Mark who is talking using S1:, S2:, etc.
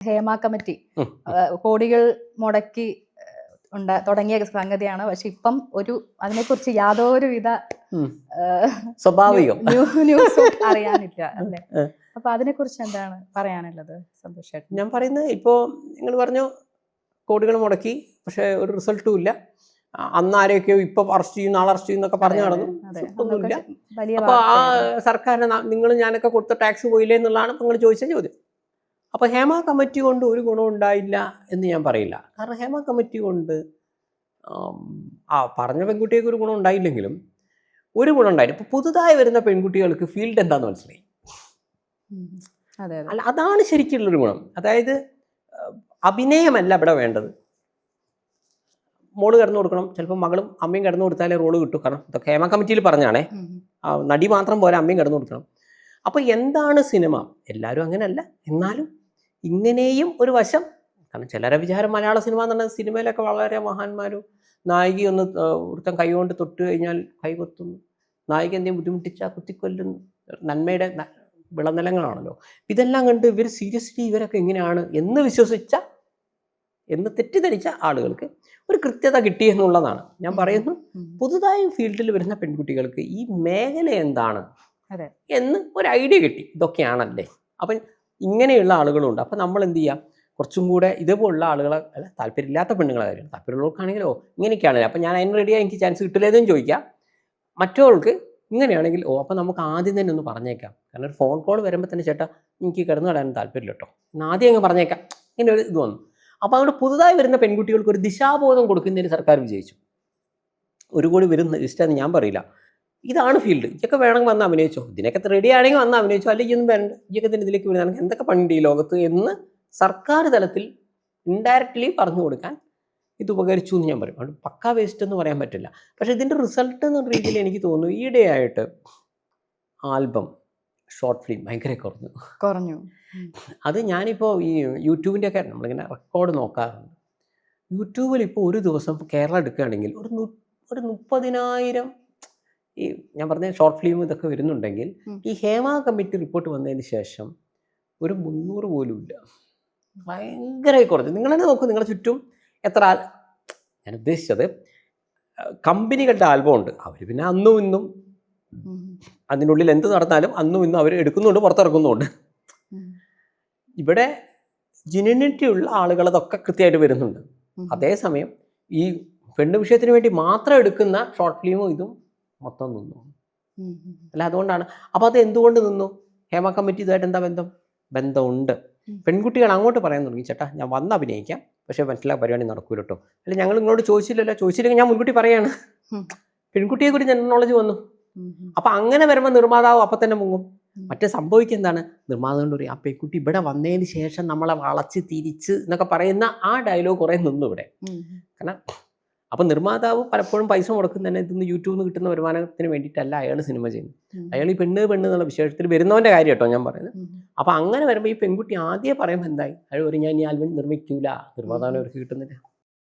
S1: Hema committee കോടികൾ മുടക്കി തുടങ്ങിയ സംഗതിയാണ്. പക്ഷെ ഇപ്പം അതിനെക്കുറിച്ച് യാതൊരുവിധ
S2: സ്വാഭാവികം
S1: ന്യൂസും അറിയാനില്ല അല്ലേ? അപ്പൊ അതിനെക്കുറിച്ച് എന്താണ് പറയാനുള്ളത് സന്തോഷ്?
S2: ഞാൻ പറയുന്നത് ഇപ്പോൾ നിങ്ങൾ പറഞ്ഞു കോടികൾ മുടക്കി പക്ഷെ ഒരു റിസൾട്ടും ഇല്ല. അന്ന് ആരെയൊക്കെയോ ഇപ്പൊ അറസ്റ്റ് ചെയ്യും, നാളെ അറസ്റ്റ് ചെയ്യും എന്നൊക്കെ പറഞ്ഞു നടന്നു. ഒന്നുമില്ല. അപ്പൊ ആ സർക്കാരിന് നിങ്ങൾ ഞാനൊക്കെ കൊടുത്ത ടാക്സ് പോയില്ലേ എന്നുള്ളതാണ് നിങ്ങൾ ചോദിച്ച ചോദ്യം. അപ്പോൾ ഹേമ കമ്മിറ്റി കൊണ്ട് ഒരു ഗുണം ഉണ്ടായില്ല എന്ന് ഞാൻ പറയില്ല. കാരണം ഹേമ കമ്മിറ്റി കൊണ്ട് പറഞ്ഞ പെൺകുട്ടികൾക്ക് ഒരു ഗുണം ഉണ്ടായില്ലെങ്കിലും ഒരു ഗുണം ഉണ്ടായില്ല. ഇപ്പോൾ പുതുതായി വരുന്ന പെൺകുട്ടികൾക്ക് ഫീൽഡ് എന്താണെന്ന് മനസ്സിലായി. അല്ല, അതാണ് ശരിക്കുള്ളൊരു ഗുണം. അതായത് അഭിനയമല്ല ഇവിടെ വേണ്ടത്. മോള് കിടന്നു കൊടുക്കണം, ചിലപ്പോൾ മകളും അമ്മയും കിടന്നു കൊടുത്താലേ റോള് കിട്ടും. കാരണം ഇതൊക്കെ ഹേമ കമ്മിറ്റിയിൽ പറഞ്ഞാണേ, നടി മാത്രം പോലെ അമ്മയും കിടന്നു കൊടുക്കണം. അപ്പോൾ എന്താണ് സിനിമ? എല്ലാവരും അങ്ങനെയല്ല, എന്നാലും ഇങ്ങനെയും ഒരു വശം. കാരണം ചിലരെ വിചാരം മലയാള സിനിമ എന്ന് പറഞ്ഞാൽ സിനിമയിലൊക്കെ വളരെ മഹാന്മാരും, നായിക ഒന്ന് ഒരുത്തം കൈ കൊണ്ട് തൊട്ട് കഴിഞ്ഞാൽ കൈ കൊത്തുന്നു, നായിക എന്തെങ്കിലും ബുദ്ധിമുട്ടിച്ചാൽ കുത്തിക്കൊല്ലുന്നു, നന്മയുടെ വിളനിലങ്ങളാണല്ലോ. ഇതെല്ലാം കണ്ട് ഇവർ സീരിയസ്ലി ഇവരൊക്കെ എങ്ങനെയാണ് എന്ന് വിശ്വസിച്ച, എന്ന് തെറ്റിദ്ധരിച്ച ആളുകൾക്ക് ഒരു കൃത്യത കിട്ടിയെന്നുള്ളതാണ് ഞാൻ പറയുന്നു. പുതുതായി ഫീൽഡിൽ വരുന്ന പെൺകുട്ടികൾക്ക് ഈ മേഖല എന്താണ് എന്ന് ഒരു ഐഡിയ കിട്ടി. ഇതൊക്കെയാണല്ലേ. അപ്പം ഇങ്ങനെയുള്ള ആളുകളുണ്ട്. അപ്പം നമ്മൾ എന്ത് ചെയ്യാം, കുറച്ചും കൂടെ ഇതേപോലുള്ള ആളുകളെ, അല്ല താല്പര്യമില്ലാത്ത പെണ്ണുങ്ങളെ കാര്യം, താല്പര്യമുള്ളവർക്കാണെങ്കിലോ ഇങ്ങനെയൊക്കെയാണല്ലോ, അപ്പം ഞാൻ അതിന് റെഡിയായി, എനിക്ക് ചാൻസ് കിട്ടില്ലെന്നും ചോദിക്കാം. മറ്റവർക്ക് ഇങ്ങനെയാണെങ്കിൽ അപ്പം നമുക്ക് ആദ്യം തന്നെ ഒന്ന് പറഞ്ഞേക്കാം. കാരണം ഒരു ഫോൺ കോൾ വരുമ്പോൾ തന്നെ ചേട്ടാ എനിക്ക് കിടന്നു കളയാൻ താല്പര്യമില്ല കേട്ടോ, ആദ്യം അങ്ങ് പറഞ്ഞേക്കാം, ഇങ്ങനെ ഒരു ഇത് വന്നു. അപ്പോൾ അതുകൊണ്ട് പുതുതായി വരുന്ന പെൺകുട്ടികൾക്ക് ഒരു ദിശാബോധം കൊടുക്കുന്നതിന് സർക്കാർ വിജയിച്ചു. ഒരു കോടി വരുന്ന ഇഷ്ടമെന്ന് ഞാൻ പറയില്ല. ഇതാണ് ഫീൽഡ്, ഇതൊക്കെ വേണമെങ്കിൽ വന്ന് അഭിനയിച്ചോ, ഇതിനൊക്കെ റെഡി ആണെങ്കിൽ വന്ന് അഭിനയിച്ചോ, അല്ലെങ്കിൽ ഇതൊന്നും വേണ്ട, ഇതൊക്കെ തന്നെ ഇതിലേക്ക് വരുന്നതാണെങ്കിൽ എന്തൊക്കെ പണിയുണ്ട് ഈ ലോകത്ത് എന്ന് സർക്കാർ തലത്തിൽ ഇൻഡയറക്റ്റ്ലി പറഞ്ഞു കൊടുക്കാൻ ഇത് ഉപകരിച്ചു എന്ന് ഞാൻ പറയും. അതുകൊണ്ട് പക്കാ വേസ്റ്റ് എന്ന് പറയാൻ പറ്റില്ല. പക്ഷേ ഇതിൻ്റെ റിസൾട്ട് എന്ന രീതിയിൽ എനിക്ക് തോന്നുന്നു ഈയിടെയായിട്ട് ആൽബം, ഷോർട്ട് ഫിലിം ഭയങ്കര കുറഞ്ഞു. അത് ഞാനിപ്പോൾ ഈ യൂട്യൂബിൻ്റെ ഒക്കെ നമ്മളിങ്ങനെ റെക്കോർഡ് നോക്കാറുണ്ട്. യൂട്യൂബിൽ ഇപ്പോൾ ഒരു ദിവസം കേരള എടുക്കുകയാണെങ്കിൽ ഒരു 30,000 ഈ ഞാൻ പറഞ്ഞ ഷോർട്ട് ഫിലിം ഇതൊക്കെ വരുന്നുണ്ടെങ്കിൽ ഈ ഹേമ കമ്മിറ്റി റിപ്പോർട്ട് വന്നതിന് ശേഷം ഒരു 300 പോലും ഇല്ല. ഭയങ്കരമായി കുറഞ്ഞു. നിങ്ങളെന്നെ നോക്കൂ, നിങ്ങളുടെ ചുറ്റും എത്ര ഞാൻ ഉദ്ദേശിച്ചത് കമ്പനികളുടെ ആൽബം ഉണ്ട്. അവർ പിന്നെ അന്നും ഇന്നും അതിനുള്ളിൽ എന്ത് നടന്നാലും അന്നും ഇന്നും അവർ എടുക്കുന്നുണ്ട്, പുറത്തിറക്കുന്നുണ്ട്. ഇവിടെ ജെന്യുനിറ്റി ഉള്ള ആളുകൾ അതൊക്കെ കൃത്യമായിട്ട് വരുന്നുണ്ട്. അതേസമയം ഈ പെണ്ണ് വിഷയത്തിന് വേണ്ടി മാത്രം എടുക്കുന്ന ഷോർട്ട് ഫിലിമും ഇതും മൊത്തം നിന്നു. അല്ല, അതുകൊണ്ടാണ്. അപ്പോൾ അത് എന്തുകൊണ്ട് നിന്നു? ഹേമ കമ്മിറ്റി ഇതായിട്ട് എന്താ ബന്ധമുണ്ട്. പെൺകുട്ടികൾ അങ്ങോട്ട് പറയാൻ തുടങ്ങി, ചേട്ടാ ഞാൻ വന്ന് അഭിനയിക്കാം, പക്ഷേ മറ്റുള്ള പരിപാടി നടക്കൂല കേട്ടോ. അല്ല, ഞങ്ങൾ നിങ്ങളോട് ചോദിച്ചില്ലെങ്കിൽ ഞാൻ മുൻകൂട്ടി പറയാണ്. പെൺകുട്ടിയെ കുറിച്ച് നോളജ് വന്നു. അപ്പം അങ്ങനെ വരുമ്പോൾ നിർമ്മാതാവ് അപ്പം തന്നെ മുങ്ങും. മറ്റേ സംഭവിക്കുക എന്താണ്, നിർമ്മാതാവിനോട് പറയും, ആ പെൺകുട്ടി ഇവിടെ വന്നതിന് ശേഷം നമ്മളെ വളച്ച് തിരിച്ച് എന്നൊക്കെ പറയുന്ന ആ ഡയലോഗ് കുറേ നിന്നു ഇവിടെ. കാരണം അപ്പം നിർമ്മാതാവ് പലപ്പോഴും പൈസ മുടക്കുന്നതന്നെ ഇതൊന്ന് യൂട്യൂബിൽ നിന്ന് കിട്ടുന്ന വരുമാനത്തിന് വേണ്ടിയിട്ടല്ല അയാൾ സിനിമ ചെയ്യുന്നത്. അയാൾ ഈ പെണ്ണ് എന്നുള്ള വിശേഷത്തിൽ വരുന്നവൻ്റെ കാര്യം കേട്ടോ ഞാൻ പറയുന്നത്. അപ്പം അങ്ങനെ വരുമ്പോൾ ഈ പെൺകുട്ടി ആദ്യം പറയുമ്പോൾ എന്തായി, അയാൾ പറയും ഞാൻ ഈ ആൽബം നിർമ്മിക്കൂല, നിർമ്മാതാവിനെ അവർക്ക് കിട്ടുന്നില്ല.